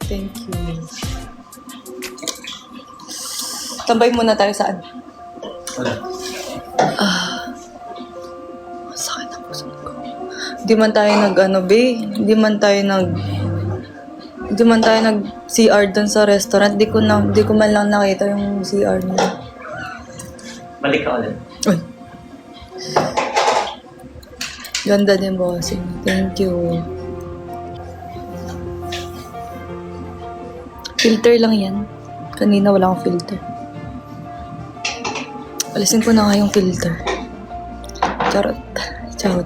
Thank you. Tambay muna tayo saan? Wala. Sakit ang puso ko. Di man tayo nag-ano, be. Di man tayo CR dun sa restaurant. Di ko man lang nakita yung CR nila. Balik ka ulit. Uy. Ganda din, bossing. Thank you. Filter lang yan. Kanina wala akong filter. Alisin ko na nga yung filter. Charot. Charot.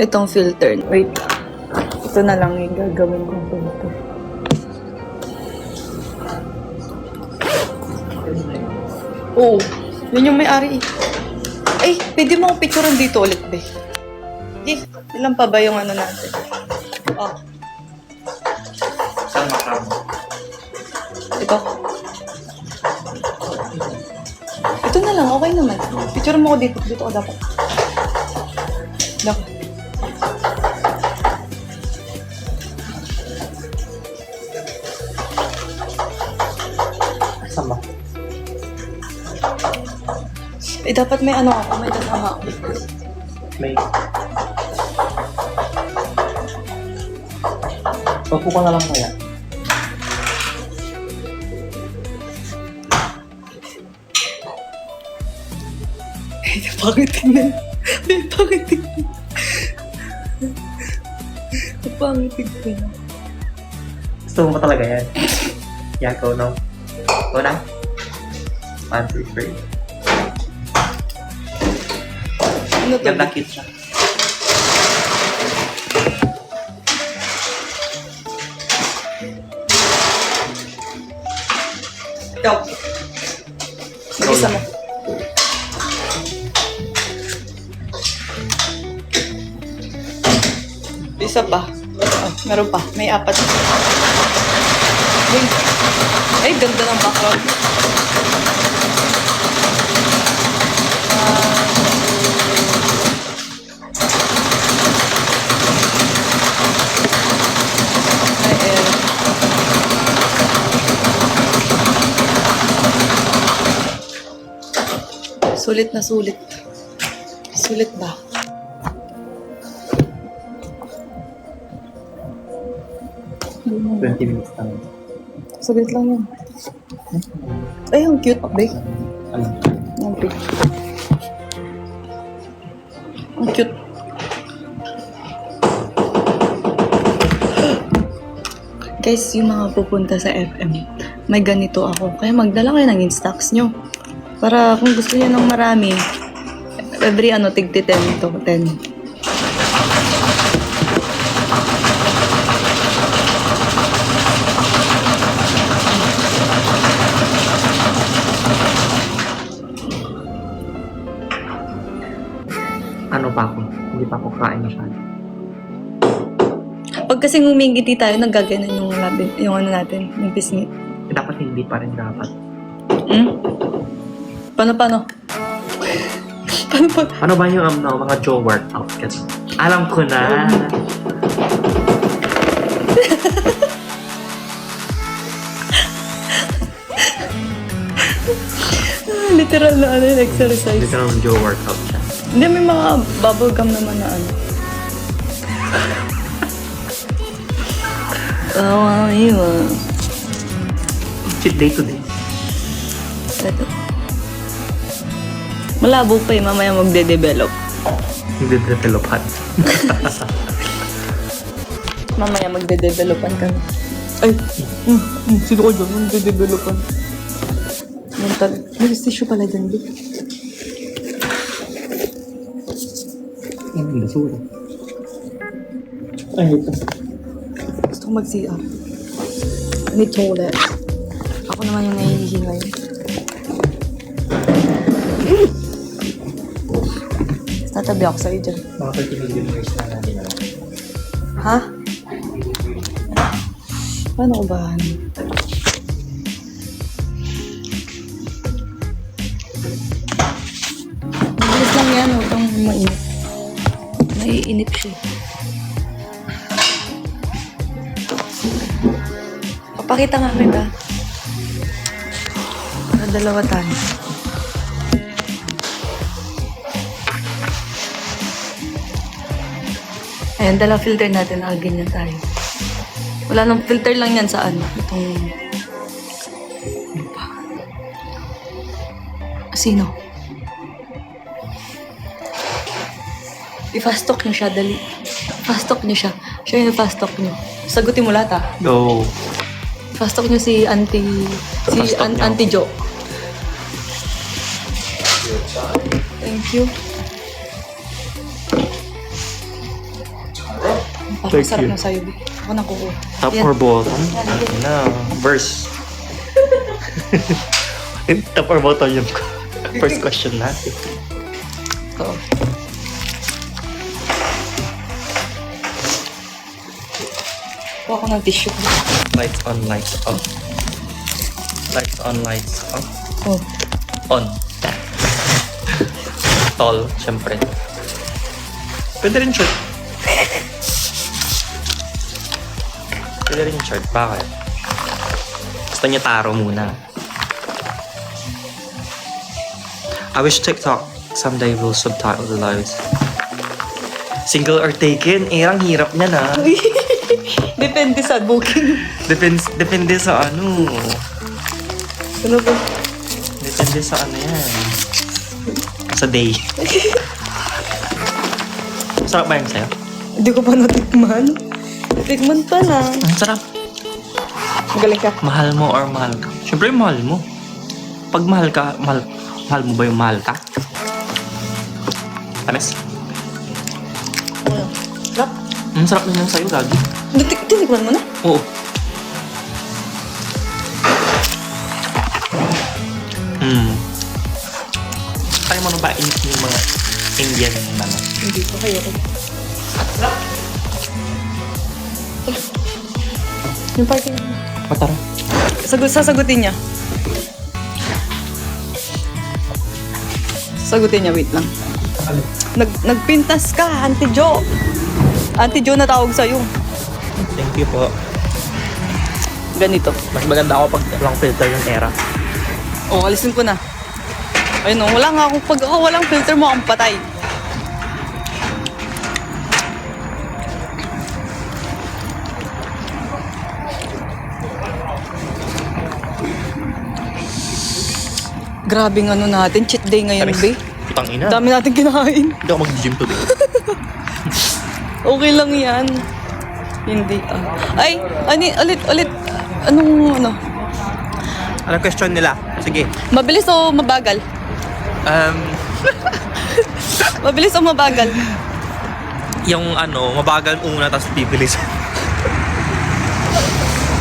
Itong filter. Wait. Ito na lang yung gagawin kong filter. Oo. Yun yung may-ari eh. Ay, pwede mo akong picturean dito ulit, be. Ilan pa ba yung ano natin? Oh. Saan makamo? Ito. Ito na lang, okay naman. Picture mo ko dito. Dito ko dapat. Dapat. Saan ba? Eh, dapat may ano ako. May kasama ako. May... Pagpo ka na lang kaya. Eh, pangit tingnan. Eh, pangit tingnan. Pangit tingnan. Gusto mo ba talaga yan? Yeah, go no. Go na. 1, 2, 3. Ano to? Ganda cute siya. Ikaw. Mag-isa mo. Isa pa. Oh, meron pa. May 4. Uy. Ay, ganda ng background. Ay, sulit na sulit. Sulit ba? Hmm. 20 minutes lang. Saglit lang yun. Ay, ang cute, babe. Ano? Ang cute. Ang cute. Guys, yung mga pupunta sa FM, may ganito ako. Kaya magdala kayo ng in-stocks nyo. Para kung gusto niyo ng marami, every tigti 10 to 10. Ano pa ako? Hindi pa ako kain masyado. Pag kasing umingiti tayo, naggaganan yung labi, yung ano natin, yung pisngi. Eh, dapat hindi pa rin dapat. Paano? Paano? Ano ba yung mga Joe workout? Kasi alam ko na. Literal na ano yung exercise. Hindi ka ng Joe workout siya. Hindi, may mga bubble gum naman na ano. Iwan. Cheat day today. Ito. Malabo pa eh, mamaya magde-develop. Hindi developan. Mamaya magde-developan kami. Ay! Sino ko dyan? Magde-developan. Mental. May tissue pala dyan, di. Ang basura. Ay, ito. Gusto ko mag-CR. I need toilet. Ako naman yung nahihihi ngayon. Tatabi ako sa'yo dyan. Mga 30 millimeters na natin na lang. Ha? Paano ko ba? Mabilis lang yan. Huwag kang mainit. Naiinip siya. Papakita nga kita. Dalawa tayo. Ayan, dala filter natin. Ganyan tayo. Wala nang filter lang yan sa ano. Itong... Ano pa? Sino? I-fast talk nyo siya, dali. Fast talk nyo siya. Siya yung fast talk nyo. Sagutin mo lahat, Go. Fast talk nyo si Auntie... Si Fast talk niyo. Auntie Jo. Thank you. Parang Thank sarap you. na sa'yo, Bi. Ako na kukuha. Top Yan. or bottom? Ano na, verse. Top or bottom yung first question natin. Oo. Kuha ko ng tissue. Lights on, lights off. Lights on, lights off. Oh. On. Tall, syempre. Pwede rin short. Pwede rin short. Bakit? Gusto niya taro muna. I wish TikTok someday will subtitle the lives. Single or taken? Eh, ang hirap niya na. Depende sa booking. Depende sa ano. Ano ba? Depende sa ano yan. Sa day. Sarap ba yung sa'yo? Hindi ko pa natikman. Natikman pa lang. Ang sarap. Magaling ka. Mahal mo or mahal ka? Siyempre mahal mo. Pag mahal ka, mahal mo ba yung mahal ka? Ames? Sarap. Ang sarap na yung sa'yo, lagi. Tinikman mo na? Oo. Kaya mo na ba yung mga Indian naman? Hindi ko kayo. Yung parking. Matara. Sasagutin niya. Sagutin niya, wait lang. Nagpintas ka, Auntie Jo. Auntie Jo na tawag sa'yo. Thank you po. Ganito. Mas maganda ako pag walang filter yung era. O, alisin ko na. Ayun o, wala nga akong pag ako walang filter mo akong patay. Grabing ano natin, cheat day ngayon, be. Putang ina. Dami natin kinain. Hindi ako mag-gym today. Okay lang yan. Hindi Ay, ulit. Anong ano? Anong question nila? Sige. Mabilis o mabagal? Mabilis o mabagal? Yung ano, mabagal una tapos bibilis.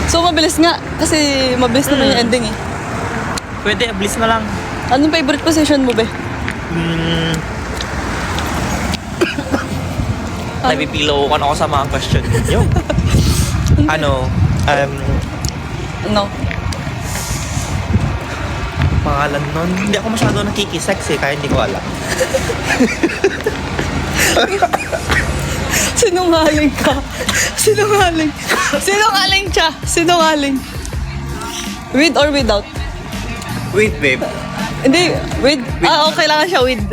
So, mabilis nga. Kasi mabilis naman yung ending eh. Pwede, bilis na lang. Anong favorite position mo, be? Napipilaw ko ako sa mga question ninyo. Ano, No. pangalan nun? Hindi ako masyado nakikisex eh, kaya hindi ko alam. Sinungaling ka. Sinungaling. Sinungaling siya. Sinungaling. With or without? Wait, babe. Hindi, with. Kailangan siya with.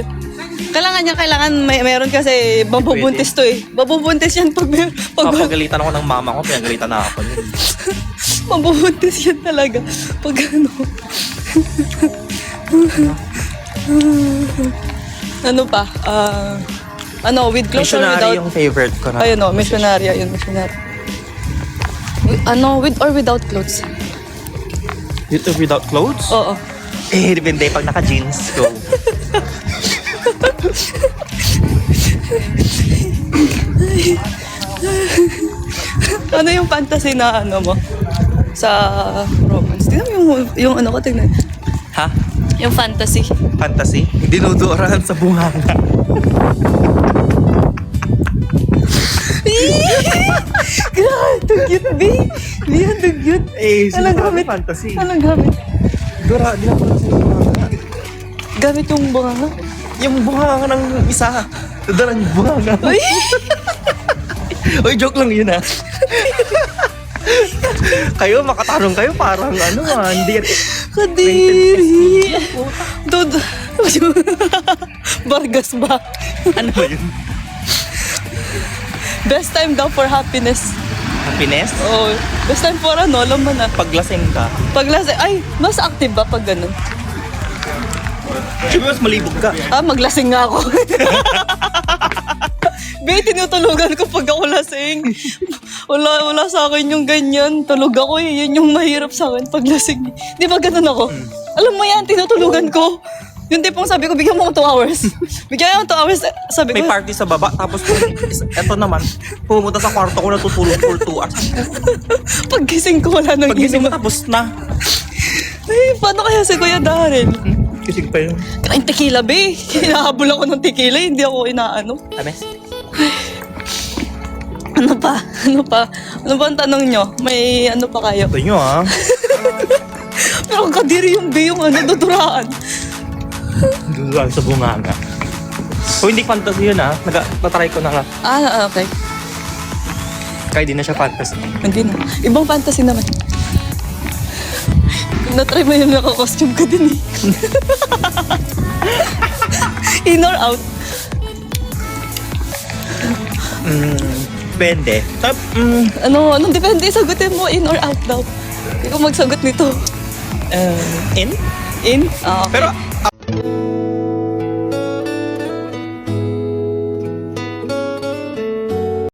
Kailangan meron kasi mabubuntis to eh. Mabubuntis yan pag Papagalitan ako ng mama ko, pinagalitan na ako yun. mabubuntis yan talaga. Pag ano. Ano pa? With clothes or Missionary without? yung favorite ko na. Ayun o, missionary. Ayun, missionary. With or without clothes? With or without clothes? Oo. Eh, depende. Pag naka-jeans, go. Ano yung fantasy na ano mo? Sa romance. Tingnan mo yung ano ko, tingnan. Ha? Yung fantasy. Fantasy? Dinuduran sa bunganga. Grabe, too cute, B. Yan, too cute. Eh, Anong gamit? fantasy. Anong gamit? Dura, di ako sa bunganga. Gamit yung bunganga. yung bunganga ng isa. Dadalan yung bunganga. Uy! Uy, joke lang yun, ha? Kayo, makatarong kayo, parang ano, hindi yan. Kadiri! Dod... Vargas ba? Ano ba yun? Best time daw for happiness. Happiness? Oh, best time for ano, alam mo na. Paglasing ka. Paglasing, ay, mas active ba pag ganun? Siguro mas malibog ka. Ah, maglasing nga ako. Be, tinutulugan ko pag ako lasing. Wala sa akin yung ganyan. Tulog ako eh. Yun yung mahirap sa akin pag lasing. Di ba ganun ako? Alam mo yan, tinutulugan ko. Yung tipong sabi ko, bigyan mo ako 2 hours. Bigyan mo 2 hours. Sabi May ko, party sa baba, tapos eto naman, pumunta sa kwarto ko natutulog for 2 hours. paggising ko, wala nang Paggising mo, inom. tapos na. Ay, paano kaya si Kuya Darren? Kising pa yun. Kain tequila, be. Hinahabol ako ng tequila, hindi ako inaano. Ames? Ano pa? Ano pa? Ano ba ang tanong nyo? May ano pa kayo? Ito nyo, ha? Pero kadiri yung be, yung ano, duduraan. Duduan sa bunganga. O hindi fantasy yun, ha? Natry ko na nga. Ah, okay. Kaya di na siya fantasy. Hindi na. Ibang fantasy naman. Na-try mo yung naka-costume ka din eh. In or out? Depende. Anong depende? Sagutin mo, in or out daw. Hindi ko magsagot nito. In? In? Ah, okay. Pero